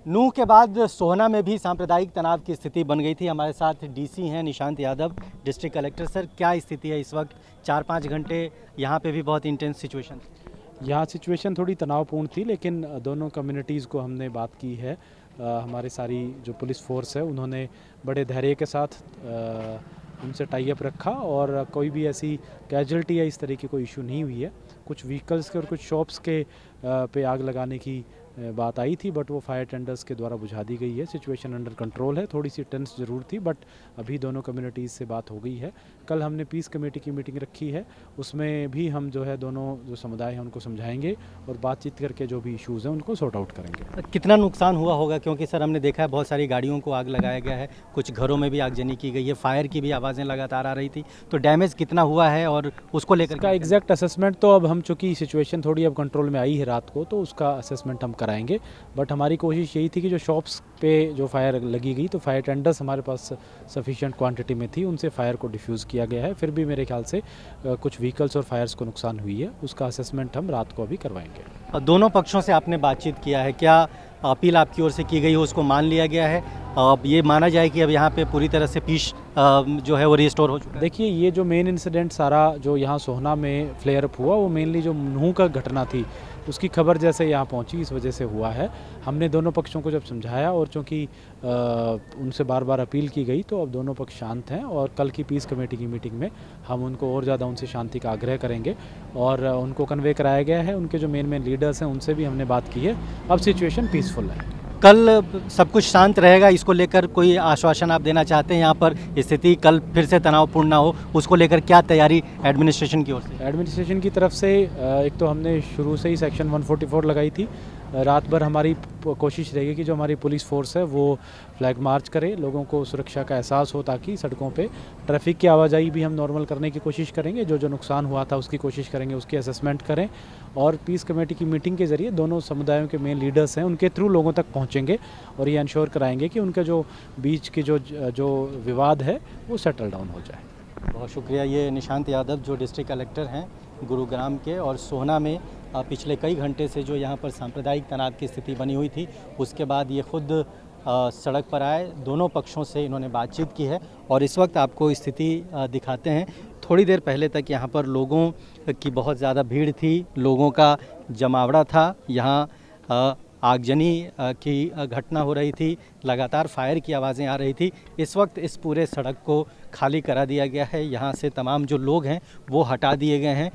नूह के बाद सोहना में भी सांप्रदायिक तनाव की स्थिति बन गई थी। हमारे साथ डीसी हैं Nishant Yadav, district collector. Sir, क्या स्थिति है इस वक्त? 4-5 घंटे यहाँ पे भी बहुत इंटेंस सिचुएशन थी। यहाँ सिचुएशन थोड़ी तनावपूर्ण थी, लेकिन दोनों कम्युनिटीज़ को हमने बात की है। हमारे सारी जो पुलिस फोर्स है उन्होंने बड़े धैर्य के साथ उनसे टाई अप रखा और कोई भी ऐसी कैजुअल्टी या इस तरह की कोई इशू नहीं हुई है। कुछ व्हीकल्स के और कुछ शॉप्स के पे आग लगाने की बात आई थी, बट वो फायर टेंडर्स के द्वारा बुझा दी गई है। सिचुएशन अंडर कंट्रोल है। थोड़ी सी टेंस ज़रूर थी, बट अभी दोनों कम्युनिटीज़ से बात हो गई है। कल हमने पीस कमेटी की मीटिंग रखी है, उसमें भी हम जो है दोनों जो समुदाय हैं उनको समझाएंगे और बातचीत करके जो भी इश्यूज़ हैं उनको सॉर्ट आउट करेंगे। कितना नुकसान हुआ होगा? क्योंकि सर हमने देखा है बहुत सारी गाड़ियों को आग लगाया गया है, कुछ घरों में भी आगजनी की गई है, फायर की भी आवाज़ें लगातार आ रही थी, तो डैमेज कितना हुआ है और उसको लेकर का एग्जैक्ट असेसमेंट तो अब हम, चूँकि सिचुएशन थोड़ी अब कंट्रोल में आई है रात को, तो उसका असेसमेंट हम कराएंगे। बट हमारी कोशिश यही थी कि जो शॉप्स पे जो फायर लगी गई, तो फायर टेंडर्स हमारे पास सफिशिएंट क्वांटिटी में थी, उनसे फायर को डिफ्यूज़ किया गया है। फिर भी मेरे ख्याल से कुछ व्हीकल्स और फायर्स को नुकसान हुई है, उसका असेसमेंट हम रात को अभी करवाएंगे। दोनों पक्षों से आपने बातचीत किया है, क्या अपील आपकी ओर से की गई हो उसको मान लिया गया है? अब ये माना जाए कि अब यहाँ पे पूरी तरह से पीस जो है वो रिस्टोर हो चुका है? देखिए, ये जो मेन इंसिडेंट सारा जो यहाँ सोहना में फ्लेयर अप हुआ, वो मेनली जो नूह का घटना थी उसकी खबर जैसे यहाँ पहुँची, इस वजह से हुआ है। हमने दोनों पक्षों को जब समझाया और चूँकि उनसे बार बार अपील की गई, तो अब दोनों पक्ष शांत हैं और कल की पीस कमेटी की मीटिंग में हम उनको और ज़्यादा उनसे शांति का आग्रह करेंगे और उनको कन्वे कराया गया है। उनके जो मेन लीडर्स हैं उनसे भी हमने बात की है। अब सिचुएशन पीसफुल है। कल सब कुछ शांत रहेगा, इसको लेकर कोई आश्वासन आप देना चाहते हैं? यहाँ पर स्थिति कल फिर से तनावपूर्ण ना हो, उसको लेकर क्या तैयारी एडमिनिस्ट्रेशन की ओर से? एडमिनिस्ट्रेशन की तरफ से एक तो हमने शुरू से ही सेक्शन 144 लगाई थी। रात भर हमारी कोशिश रहेगी कि जो हमारी पुलिस फोर्स है वो फ्लैग मार्च करे, लोगों को सुरक्षा का एहसास हो, ताकि सड़कों पे ट्रैफिक की आवाजाही भी हम नॉर्मल करने की कोशिश करेंगे। जो जो नुकसान हुआ था उसकी कोशिश करेंगे, उसकी असेसमेंट करें और पीस कमेटी की मीटिंग के ज़रिए दोनों समुदायों के मेन लीडर्स हैं उनके थ्रू लोगों तक पहुँचेंगे और ये इंश्योर कराएंगे कि उनके जो बीच के जो विवाद है वो सेटल डाउन हो जाए। बहुत शुक्रिया। ये निशांत यादव जो डिस्ट्रिक्ट कलेक्टर हैं गुरुग्राम के, और सोहना में पिछले कई घंटे से जो यहाँ पर सांप्रदायिक तनाव की स्थिति बनी हुई थी, उसके बाद ये खुद सड़क पर आए, दोनों पक्षों से इन्होंने बातचीत की है और इस वक्त आपको स्थिति दिखाते हैं। थोड़ी देर पहले तक यहाँ पर लोगों की बहुत ज़्यादा भीड़ थी, लोगों का जमावड़ा था। यहाँ आगजनी की घटना हो रही थी, लगातार फायर की आवाज़ें आ रही थी। इस वक्त इस पूरे सड़क को खाली करा दिया गया है, यहाँ से तमाम जो लोग हैं वो हटा दिए गए हैं।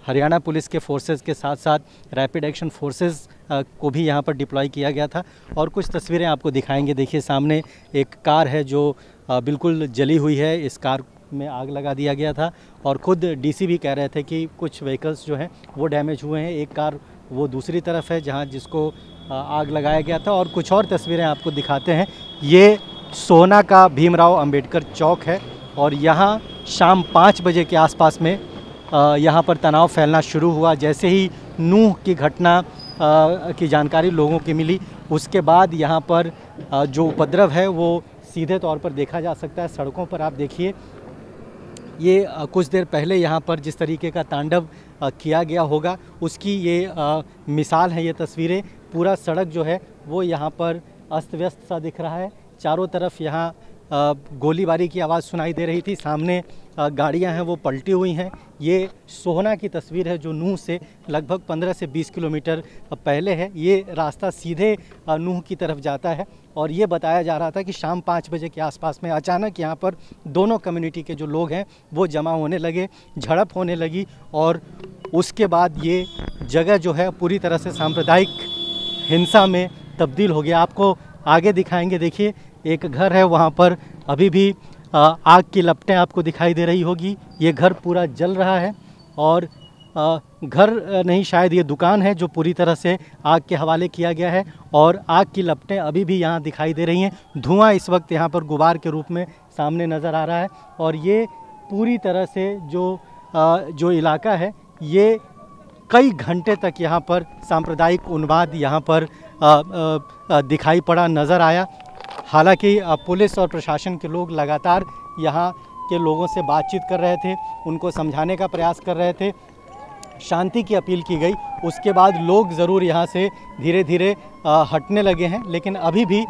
हरियाणा पुलिस के फोर्सेस के साथ साथ रैपिड एक्शन फोर्सेस को भी यहाँ पर डिप्लॉय किया गया था और कुछ तस्वीरें आपको दिखाएंगे। देखिए, सामने एक कार है जो बिल्कुल जली हुई है, इस कार में आग लगा दिया गया था और ख़ुद डीसी भी कह रहे थे कि कुछ व्हीकल्स जो हैं वो डैमेज हुए हैं। एक कार वो दूसरी तरफ है जहाँ जिसको आग लगाया गया था। और कुछ और तस्वीरें आपको दिखाते हैं। ये सोहना का भीमराव अंबेडकर चौक है और यहाँ शाम 5 बजे के आसपास में यहाँ पर तनाव फैलना शुरू हुआ। जैसे ही नूह की घटना की जानकारी लोगों की मिली, उसके बाद यहाँ पर जो उपद्रव है वो सीधे तौर पर देखा जा सकता है। सड़कों पर आप देखिए, ये कुछ देर पहले यहाँ पर जिस तरीके का तांडव किया गया होगा उसकी ये मिसाल है। ये तस्वीरें, पूरा सड़क जो है वो यहाँ पर अस्त व्यस्त सा दिख रहा है। चारों तरफ यहाँ गोलीबारी की आवाज़ सुनाई दे रही थी, सामने गाड़ियां हैं वो पलटी हुई हैं। ये सोहना की तस्वीर है जो नूह से लगभग 15 से 20 किलोमीटर पहले है। ये रास्ता सीधे नूह की तरफ जाता है और ये बताया जा रहा था कि शाम 5 बजे के आसपास में अचानक यहाँ पर दोनों कम्युनिटी के जो लोग हैं वो जमा होने लगे, झड़प होने लगी और उसके बाद ये जगह जो है पूरी तरह से सांप्रदायिक हिंसा में तब्दील हो गया। आपको आगे दिखाएंगे। देखिए, एक घर है, वहाँ पर अभी भी आग की लपटें आपको दिखाई दे रही होगी। ये घर पूरा जल रहा है और घर नहीं, शायद ये दुकान है जो पूरी तरह से आग के हवाले किया गया है और आग की लपटें अभी भी यहाँ दिखाई दे रही हैं। धुआं इस वक्त यहाँ पर गुबार के रूप में सामने नज़र आ रहा है और ये पूरी तरह से जो इलाका है, ये कई घंटे तक यहाँ पर सांप्रदायिक उन्माद यहाँ पर दिखाई पड़ा, नज़र आया। हालांकि पुलिस और प्रशासन के लोग लगातार यहाँ के लोगों से बातचीत कर रहे थे, उनको समझाने का प्रयास कर रहे थे शांति की अपील की गई, उसके बाद लोग ज़रूर यहाँ से धीरे धीरे हटने लगे हैं। लेकिन अभी भी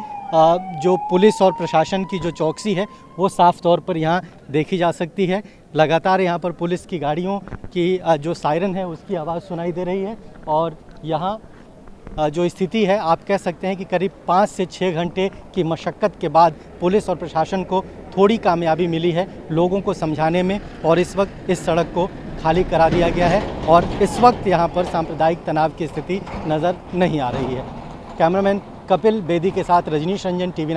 जो पुलिस और प्रशासन की जो चौकसी है वो साफ़ तौर पर यहाँ देखी जा सकती है। लगातार यहाँ पर पुलिस की गाड़ियों की जो सायरन है उसकी आवाज़ सुनाई दे रही है और यहाँ जो स्थिति है आप कह सकते हैं कि करीब 5 से 6 घंटे की मशक्क़त के बाद पुलिस और प्रशासन को थोड़ी कामयाबी मिली है लोगों को समझाने में और इस वक्त इस सड़क को खाली करा दिया गया है और इस वक्त यहाँ पर सांप्रदायिक तनाव की स्थिति नज़र नहीं आ रही है। कैमरामैन कपिल बेदी के साथ रजनीश रंजन, TV9।